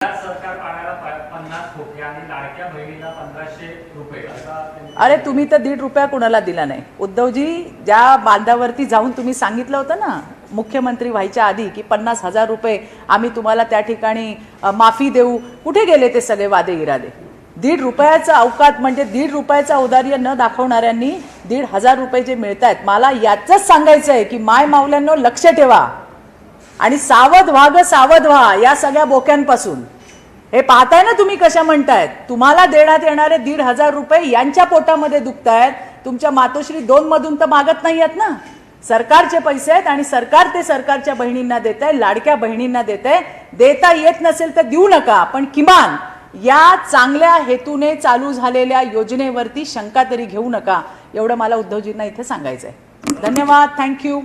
सरकार पाण्याला 50 कोटी आणि लाडक्या बहिणीला 1500 रुपये अरे तुम्ही तर ₹1.5 कोणाला दिला नाही. उद्धवजी, ज्या बांधावरती जाऊन तुम्ही सांगितलं होतं ना मुख्यमंत्री व्हायच्या आधी की 50,000 रुपये आम्ही तुम्हाला त्या ठिकाणी माफी देऊ, कुठे गेले ते सगळे वादे इरादे? ₹1.5 अवकात म्हणजे ₹1.5 औदार्य न दाखवणाऱ्यांनी 1,500 रुपये जे मिळत आहेत, मला याचंच सांगायचं आहे की माय मावल्यांनो लक्ष ठेवा आणि सावध व्हा ग सावध व्हा या सगळ्या बोक्यांपासून. हे पाहताय ना तुम्ही कशा म्हणतायत, तुम्हाला देण्यात येणारे 1,500 रुपये यांच्या पोटामध्ये दुखतायत. तुमच्या मातोश्री 2 मधून तर मागत नाही आहेत ना, सरकारचे पैसे आहेत आणि सरकार ते सरकारच्या बहिणींना देत आहे, लाडक्या बहिणींना देत आहे. देता येत नसेल तर देऊ नका, पण किमान या चांगल्या हेतूने चालू झालेल्या योजनेवरती शंका तरी घेऊ नका, एवढं मला उद्धवजींना इथे सांगायचंय. धन्यवाद, थँक्यू.